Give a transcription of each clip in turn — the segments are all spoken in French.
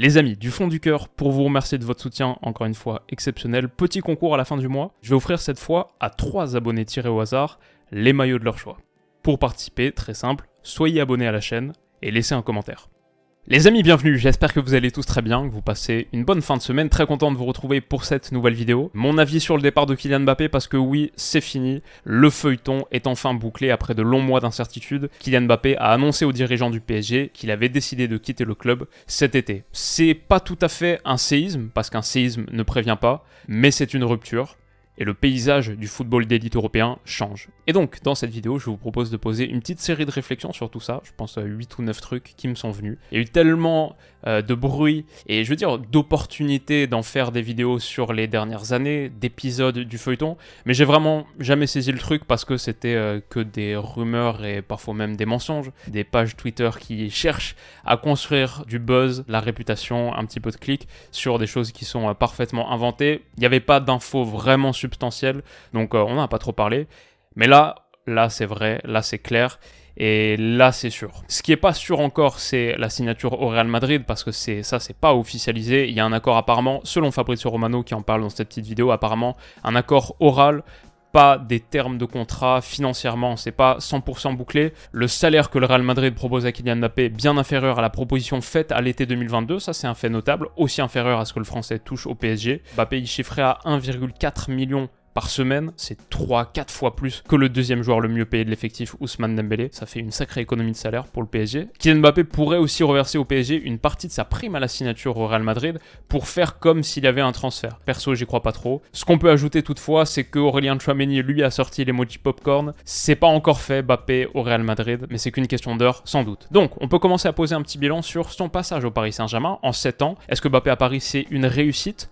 Les amis, du fond du cœur, pour vous remercier de votre soutien, encore une fois exceptionnel, petit concours à la fin du mois, je vais offrir cette fois à 3 abonnés tirés au hasard les maillots de leur choix. Pour participer, très simple, soyez abonnés à la chaîne et laissez un commentaire. Les amis, bienvenue, j'espère que vous allez tous très bien, que vous passez une bonne fin de semaine, très content de vous retrouver pour cette nouvelle vidéo. Mon avis sur le départ de Kylian Mbappé, parce que oui, c'est fini, le feuilleton est enfin bouclé après de longs mois d'incertitude. Kylian Mbappé a annoncé aux dirigeants du PSG qu'il avait décidé de quitter le club cet été. C'est pas tout à fait un séisme, parce qu'un séisme ne prévient pas, mais c'est une rupture. Et le paysage du football d'élite européen change. Et donc, dans cette vidéo, je vous propose de poser une petite série de réflexions sur tout ça. Je pense à 8 ou 9 trucs qui me sont venus. Il y a eu tellement de bruit et je veux dire d'opportunités d'en faire des vidéos sur les dernières années, d'épisodes du feuilleton, mais j'ai vraiment jamais saisi le truc parce que c'était que des rumeurs et parfois même des mensonges, des pages Twitter qui cherchent à construire du buzz, la réputation, un petit peu de clics sur des choses qui sont parfaitement inventées. Il n'y avait pas d'infos vraiment substantielles, donc on n'en a pas trop parlé, mais là c'est vrai, là c'est clair. Et là, c'est sûr. Ce qui n'est pas sûr encore, c'est la signature au Real Madrid, parce que c'est pas officialisé. Il y a un accord apparemment, selon Fabrizio Romano qui en parle dans cette petite vidéo, apparemment un accord oral, pas des termes de contrat financièrement, c'est pas 100% bouclé. Le salaire que le Real Madrid propose à Kylian Mbappé est bien inférieur à la proposition faite à l'été 2022, ça c'est un fait notable, aussi inférieur à ce que le Français touche au PSG. Mbappé y chiffrait à 1,4 million par semaine, c'est 3-4 fois plus que le deuxième joueur le mieux payé de l'effectif, Ousmane Dembélé. Ça fait une sacrée économie de salaire pour le PSG. Kylian Mbappé pourrait aussi reverser au PSG une partie de sa prime à la signature au Real Madrid pour faire comme s'il y avait un transfert. Perso, j'y crois pas trop. Ce qu'on peut ajouter toutefois, c'est que Aurélien Tchouaméni, lui, a sorti l'emoji popcorn. C'est pas encore fait, Mbappé au Real Madrid, mais c'est qu'une question d'heure, sans doute. Donc, on peut commencer à poser un petit bilan sur son passage au Paris Saint-Germain en 7 ans. Est-ce que Mbappé à Paris, c'est une réussite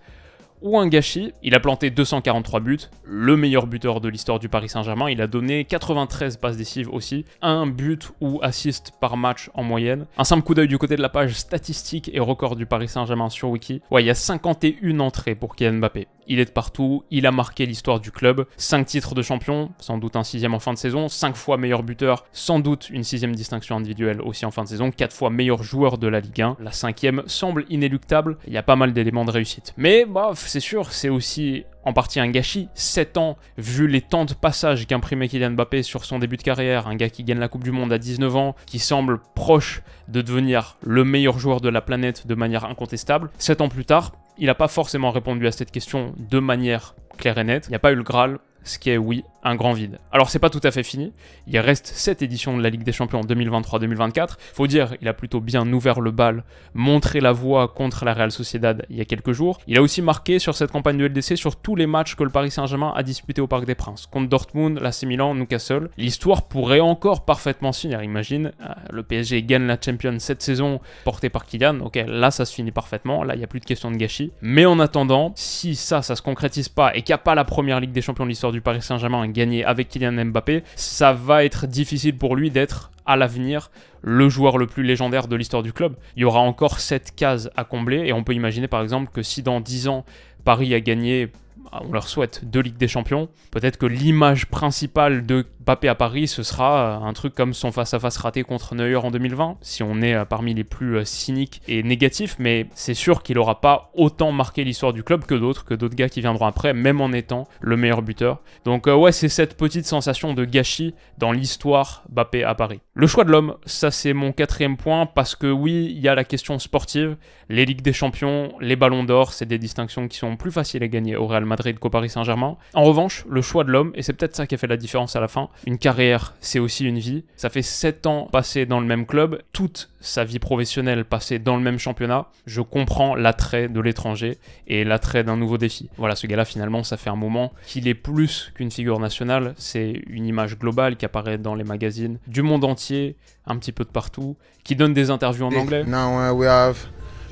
ou un gâchis? Il a planté 243 buts, le meilleur buteur de l'histoire du Paris Saint-Germain. Il a donné 93 passes décisives aussi, un but ou assist par match en moyenne. Un simple coup d'œil du côté de la page statistique et record du Paris Saint-Germain sur Wiki. Ouais, il y a 51 entrées pour Kylian Mbappé. Il est de partout, il a marqué l'histoire du club. 5 titres de champion, sans doute un 6e en fin de saison. 5 fois meilleur buteur, sans doute une 6e distinction individuelle aussi en fin de saison. 4 fois meilleur joueur de la Ligue 1. La 5e semble inéluctable. Il y a pas mal d'éléments de réussite. Mais bah, c'est sûr, c'est aussi en partie un gâchis. 7 ans, vu les temps de passage qu'imprimait Kylian Mbappé sur son début de carrière, un gars qui gagne la Coupe du Monde à 19 ans, qui semble proche de devenir le meilleur joueur de la planète de manière incontestable. 7 ans plus tard, il n'a pas forcément répondu à cette question de manière claire et nette. Il n'y a pas eu le Graal, ce qui est, oui, un grand vide. Alors, c'est pas tout à fait fini. Il reste 7 éditions de la Ligue des Champions en 2023-2024. Faut dire, il a plutôt bien ouvert le bal, montré la voie contre la Real Sociedad il y a quelques jours. Il a aussi marqué sur cette campagne de LDC sur tous les matchs que le Paris Saint-Germain a disputés au Parc des Princes. Contre Dortmund, l'AC Milan, Newcastle. L'histoire pourrait encore parfaitement se finir. Imagine, le PSG gagne la Champions cette saison, portée par Kylian. Ok, là, ça se finit parfaitement. Là, il n'y a plus de question de gâchis. Mais en attendant, si ça se concrétise pas et qu'il n'y a pas la première Ligue des Champions de l'histoire du Paris Saint-Germain gagné avec Kylian Mbappé, ça va être difficile pour lui d'être à l'avenir le joueur le plus légendaire de l'histoire du club. Il y aura encore 7 cases à combler et on peut imaginer par exemple que si dans 10 ans Paris a gagné, on leur souhaite, 2 Ligues des Champions, peut-être que l'image principale de Mbappé à Paris, ce sera un truc comme son face-à-face raté contre Neuer en 2020, si on est parmi les plus cyniques et négatifs, mais c'est sûr qu'il n'aura pas autant marqué l'histoire du club que d'autres gars qui viendront après, même en étant le meilleur buteur. Donc ouais, c'est cette petite sensation de gâchis dans l'histoire Mbappé à Paris. Le choix de l'homme, ça c'est mon 4e point, parce que oui, il y a la question sportive, les Ligues des Champions, les Ballons d'Or, c'est des distinctions qui sont plus faciles à gagner au Real Madrid qu'au Paris Saint-Germain. En revanche, le choix de l'homme, et c'est peut-être ça qui a fait la différence à la fin, une carrière, c'est aussi une vie. Ça fait 7 ans passés dans le même club, toute sa vie professionnelle passée dans le même championnat. Je comprends l'attrait de l'étranger et l'attrait d'un nouveau défi. Voilà, ce gars-là, finalement, ça fait un moment qu'il est plus qu'une figure nationale. C'est une image globale qui apparaît dans les magazines du monde entier, un petit peu de partout, qui donne des interviews en anglais. Now we have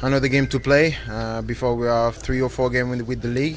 another game to play. Before we have 3 or 4 games with the league.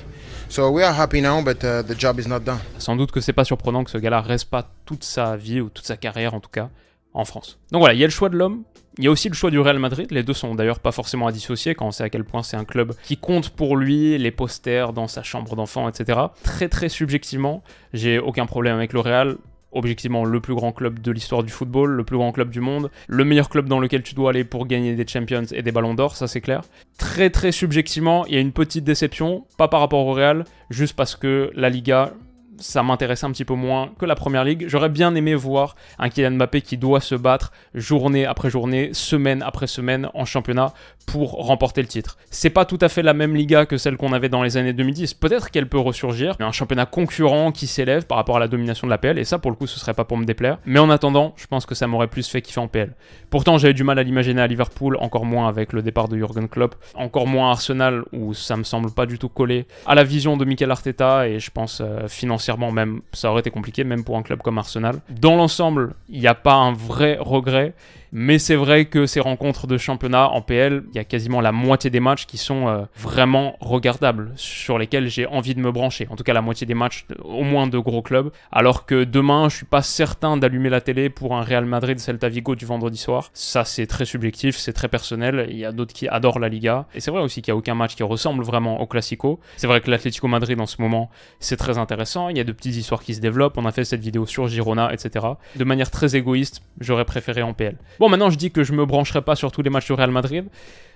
So we are happy now, but the job is not done. Sans doute que c'est pas surprenant que ce gars-là reste pas toute sa vie ou toute sa carrière en tout cas en France. Donc voilà, il y a le choix de l'homme, il y a aussi le choix du Real Madrid. Les deux sont d'ailleurs pas forcément à dissocier quand on sait à quel point c'est un club qui compte pour lui, les posters dans sa chambre d'enfant, etc. Très très subjectivement, j'ai aucun problème avec le Real. objectivement le plus grand club de l'histoire du football, le plus grand club du monde, le meilleur club dans lequel tu dois aller pour gagner des Champions et des Ballons d'Or, ça c'est clair. Très très subjectivement, il y a une petite déception, pas par rapport au Real, juste parce que la Liga, ça m'intéressait un petit peu moins que la Première Ligue. J'aurais bien aimé voir un Kylian Mbappé qui doit se battre journée après journée, semaine après semaine en championnat pour remporter le titre. C'est pas tout à fait la même Liga que celle qu'on avait dans les années 2010. Peut-être qu'elle peut ressurgir, mais un championnat concurrent qui s'élève par rapport à la domination de la PL, et ça pour le coup ce serait pas pour me déplaire. Mais en attendant, je pense que ça m'aurait plus fait kiffer en PL. Pourtant j'avais du mal à l'imaginer à Liverpool, encore moins avec le départ de Jürgen Klopp, encore moins à Arsenal où ça me semble pas du tout collé à la vision de Mikel Arteta, et je pense financièrement même, ça aurait été compliqué, même pour un club comme Arsenal. Dans l'ensemble, il n'y a pas un vrai regret, mais c'est vrai que ces rencontres de championnat en PL, il y a quasiment la moitié des matchs qui sont vraiment regardables, sur lesquels j'ai envie de me brancher. En tout cas, la moitié des matchs, au moins de gros clubs. Alors que demain, je suis pas certain d'allumer la télé pour un Real Madrid-Celta Vigo du vendredi soir. Ça, c'est très subjectif, c'est très personnel. Il y a d'autres qui adorent la Liga. Et c'est vrai aussi qu'il n'y a aucun match qui ressemble vraiment au Classico. C'est vrai que l'Atlético Madrid, en ce moment, c'est très intéressant. Il y a de petites histoires qui se développent. On a fait cette vidéo sur Girona, etc. De manière très égoïste, j'aurais préféré en PL. Bon, maintenant je dis que je me brancherai pas sur tous les matchs du Real Madrid.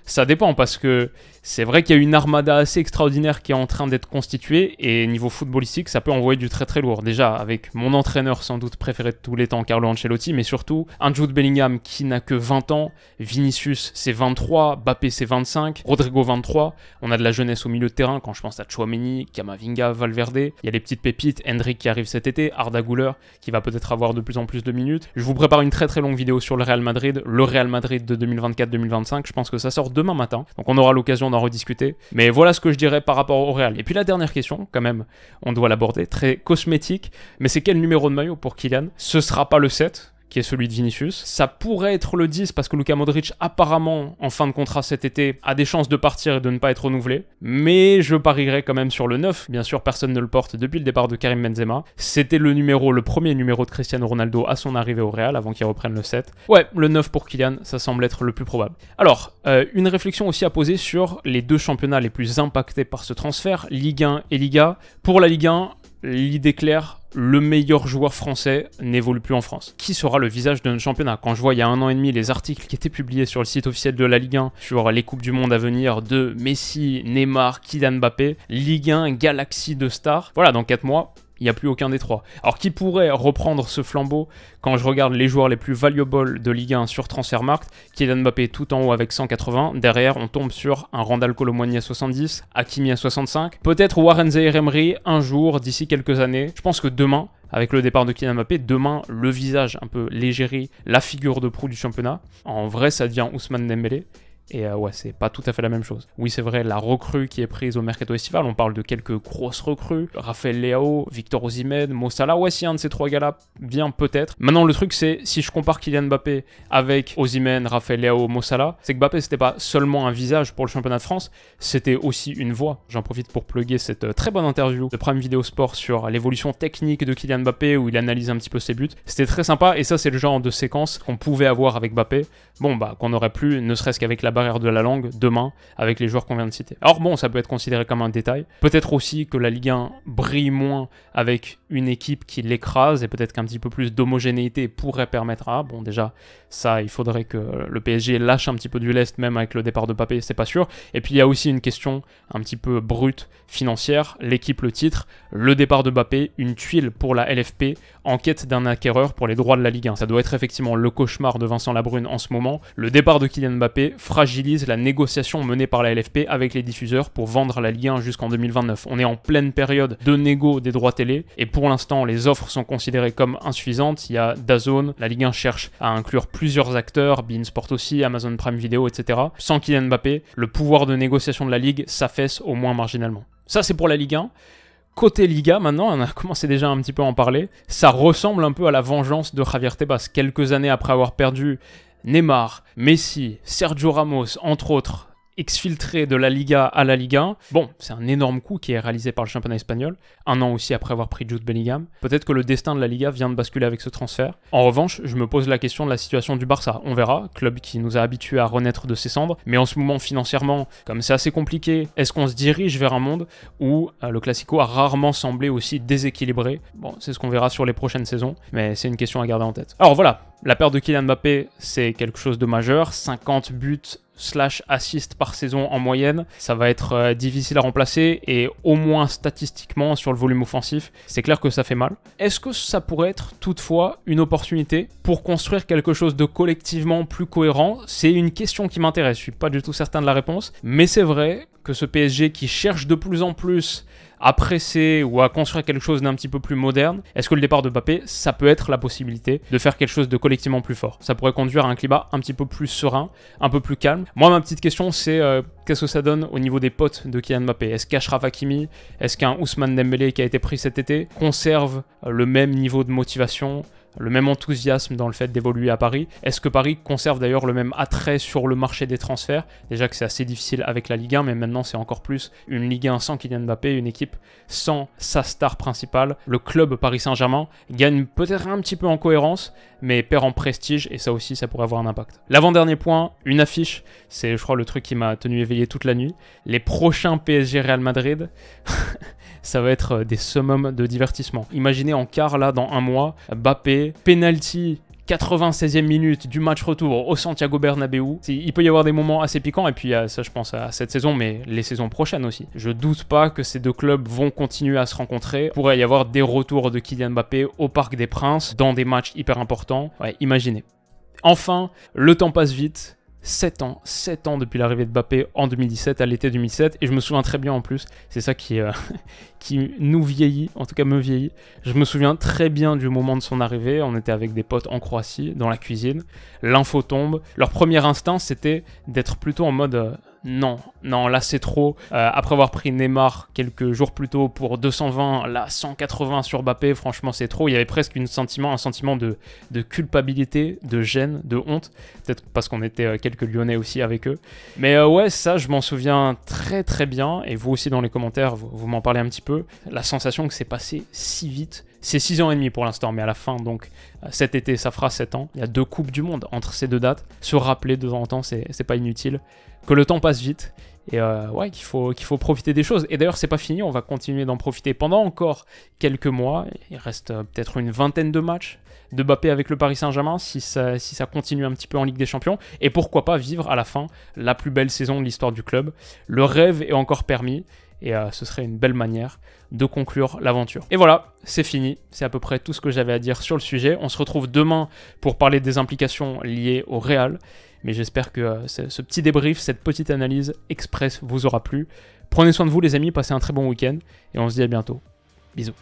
Ça dépend parce que c'est vrai qu'il y a une armada assez extraordinaire qui est en train d'être constituée et niveau footballistique, ça peut envoyer du très très lourd. Déjà avec mon entraîneur sans doute préféré de tous les temps, Carlo Ancelotti, mais surtout un Jude Bellingham qui n'a que 20 ans, Vinicius c'est 23, Mbappé c'est 25, Rodrigo 23. On a de la jeunesse au milieu de terrain quand je pense à Tchouaméni, Camavinga, Valverde. Il y a des petites pépites, Endrick qui arrive cet été, Arda Güler qui va peut-être avoir de plus en plus de minutes. Je vous prépare une très très longue vidéo sur le Real Madrid de 2024-2025. Je pense que ça sort demain matin, donc on aura l'occasion d'en rediscuter. Mais voilà ce que je dirais par rapport au Real. Et puis la dernière question, quand même, on doit l'aborder, très cosmétique, mais c'est quel numéro de maillot pour Kylian ? Ce sera pas le 7, qui est celui de Vinicius. Ça pourrait être le 10 parce que Luka Modric, apparemment, en fin de contrat cet été, a des chances de partir et de ne pas être renouvelé. Mais je parierais quand même sur le 9. Bien sûr, personne ne le porte depuis le départ de Karim Benzema. C'était le premier numéro de Cristiano Ronaldo à son arrivée au Real, avant qu'il reprenne le 7. Ouais, le 9 pour Kylian, ça semble être le plus probable. Alors, une réflexion aussi à poser sur les deux championnats les plus impactés par ce transfert, Ligue 1 et Liga. Pour la Ligue 1, l'idée claire, le meilleur joueur français n'évolue plus en France. Qui sera le visage de notre championnat ? Quand je vois il y a 1 an et demi les articles qui étaient publiés sur le site officiel de la Ligue 1 sur les Coupes du Monde à venir de Messi, Neymar, Kylian Mbappé, Ligue 1, galaxie de stars. Voilà, dans 4 mois, il n'y a plus aucun des trois. Alors qui pourrait reprendre ce flambeau quand je regarde les joueurs les plus valuables de Ligue 1 sur Transfermarkt? Kylian Mbappé tout en haut avec 180, derrière on tombe sur un Randal Kolo Muani à 70, Hakimi à 65, peut-être Warren Zaïre-Emery un jour d'ici quelques années. Je pense que demain, avec le départ de Kylian Mbappé, demain le visage un peu l'égérie, la figure de proue du championnat, en vrai ça devient Ousmane Dembélé. Et ouais, c'est pas tout à fait la même chose. Oui, c'est vrai, la recrue qui est prise au mercato estival, on parle de quelques grosses recrues. Raphaël Leao, Victor Osimhen, Mo Salah, ouais, si un de ces trois gars-là vient peut-être. Maintenant, le truc, c'est, si je compare Kylian Mbappé avec Osimhen, Raphaël Leao, Mo Salah, c'est que Mbappé, c'était pas seulement un visage pour le championnat de France, c'était aussi une voix. J'en profite pour plugger cette très bonne interview de Prime Video Sport sur l'évolution technique de Kylian Mbappé, où il analyse un petit peu ses buts. C'était très sympa, et ça, c'est le genre de séquence qu'on pouvait avoir avec Mbappé. Bon, bah, qu'on aurait plus, ne serait-ce qu'avec la barrière de la langue, demain, avec les joueurs qu'on vient de citer. Alors bon, ça peut être considéré comme un détail. Peut-être aussi que la Ligue 1 brille moins avec une équipe qui l'écrase, et peut-être qu'un petit peu plus d'homogénéité pourrait permettre à... Bon, déjà, ça, il faudrait que le PSG lâche un petit peu du lest, même avec le départ de Mbappé, c'est pas sûr. Et puis, il y a aussi une question un petit peu brute, financière. L'équipe, le titre, le départ de Mbappé, une tuile pour la LFP, en quête d'un acquéreur pour les droits de la Ligue 1. Ça doit être effectivement le cauchemar de Vincent Labrune en ce moment. Le départ de Kylian Mbappé fragilise la négociation menée par la LFP avec les diffuseurs pour vendre la Ligue 1 jusqu'en 2029. On est en pleine période de négo des droits télé, et pour l'instant, les offres sont considérées comme insuffisantes. Il y a DAZN, la Ligue 1 cherche à inclure plusieurs acteurs, beIN Sport aussi, Amazon Prime Video, etc. Sans Kylian Mbappé, le pouvoir de négociation de la Ligue s'affaisse au moins marginalement. Ça, c'est pour la Ligue 1. Côté Liga, maintenant, on a commencé déjà un petit peu à en parler, ça ressemble un peu à la vengeance de Javier Tebas. Quelques années après avoir perdu Neymar, Messi, Sergio Ramos, entre autres, exfiltré de la Liga à la Ligue 1. Bon, c'est un énorme coup qui est réalisé par le championnat espagnol, un an aussi après avoir pris Jude Bellingham. Peut-être que le destin de la Liga vient de basculer avec ce transfert. En revanche, je me pose la question de la situation du Barça. On verra, club qui nous a habitués à renaître de ses cendres, mais en ce moment financièrement, comme c'est assez compliqué, est-ce qu'on se dirige vers un monde où le Classico a rarement semblé aussi déséquilibré? Bon, c'est ce qu'on verra sur les prochaines saisons, mais c'est une question à garder en tête. Alors voilà, la perte de Kylian Mbappé, c'est quelque chose de majeur, 50 buts / assists par saison en moyenne, ça va être difficile à remplacer et au moins statistiquement sur le volume offensif, c'est clair que ça fait mal. Est-ce que ça pourrait être toutefois une opportunité pour construire quelque chose de collectivement plus cohérent? C'est une question qui m'intéresse, je suis pas du tout certain de la réponse, mais c'est vrai que ce PSG qui cherche de plus en plus à presser ou à construire quelque chose d'un petit peu plus moderne, est-ce que le départ de Mbappé, ça peut être la possibilité de faire quelque chose de collectivement plus fort? Ça pourrait conduire à un climat un petit peu plus serein, un peu plus calme. Moi, ma petite question, c'est qu'est-ce que ça donne au niveau des potes de Kylian Mbappé? Est-ce qu'Achraf Hakimi, est-ce qu'un Ousmane Dembélé qui a été pris cet été conserve le même niveau de motivation, le même enthousiasme dans le fait d'évoluer à Paris? Est-ce que Paris conserve d'ailleurs le même attrait sur le marché des transferts? Déjà que c'est assez difficile avec la Ligue 1, mais maintenant c'est encore plus une Ligue 1 sans Kylian Mbappé, une équipe sans sa star principale. Le club Paris Saint-Germain gagne peut-être un petit peu en cohérence, mais perd en prestige, et ça aussi, ça pourrait avoir un impact. L'avant-dernier point, une affiche, c'est je crois le truc qui m'a tenu éveillé toute la nuit. Les prochains PSG Real Madrid... ça va être des summums de divertissement. Imaginez en quart, là, dans un mois, Mbappé, penalty, 96e minute du match retour au Santiago Bernabéu. Il peut y avoir des moments assez piquants, et puis ça je pense à cette saison, mais les saisons prochaines aussi. Je doute pas que ces deux clubs vont continuer à se rencontrer. Il pourrait y avoir des retours de Kylian Mbappé au Parc des Princes, dans des matchs hyper importants. Ouais, imaginez. Enfin, le temps passe vite. 7 ans depuis l'arrivée de Mbappé en 2017, à l'été 2017, et je me souviens très bien en plus, c'est ça qui nous vieillit, en tout cas me vieillit, je me souviens très bien du moment de son arrivée, on était avec des potes en Croatie, dans la cuisine, l'info tombe, leur premier instinct c'était d'être plutôt en mode... Non, là c'est trop. Après avoir pris Neymar quelques jours plus tôt pour 220, là 180 sur Mbappé, franchement c'est trop. Il y avait presque un sentiment de culpabilité, de gêne, de honte. Peut-être parce qu'on était quelques Lyonnais aussi avec eux. Mais ouais, ça je m'en souviens très très bien. Et vous aussi dans les commentaires, vous m'en parlez un petit peu. La sensation que c'est passé si vite. C'est 6 ans et demi pour l'instant, mais à la fin, donc cet été, ça fera 7 ans. Il y a 2 Coupes du Monde entre ces deux dates. Se rappeler de temps en temps, c'est pas inutile. Que le temps passe vite. Et ouais, qu'il faut profiter des choses. Et d'ailleurs, c'est pas fini, on va continuer d'en profiter pendant encore quelques mois. Il reste peut-être une vingtaine de matchs de Mbappé avec le Paris Saint-Germain, si ça continue un petit peu en Ligue des Champions. Et pourquoi pas vivre à la fin la plus belle saison de l'histoire du club. Le rêve est encore permis. Et ce serait une belle manière de conclure l'aventure. Et voilà, c'est fini. C'est à peu près tout ce que j'avais à dire sur le sujet. On se retrouve demain pour parler des implications liées au Real. Mais j'espère que ce petit débrief, cette petite analyse express vous aura plu. Prenez soin de vous les amis, passez un très bon week-end. Et on se dit à bientôt. Bisous.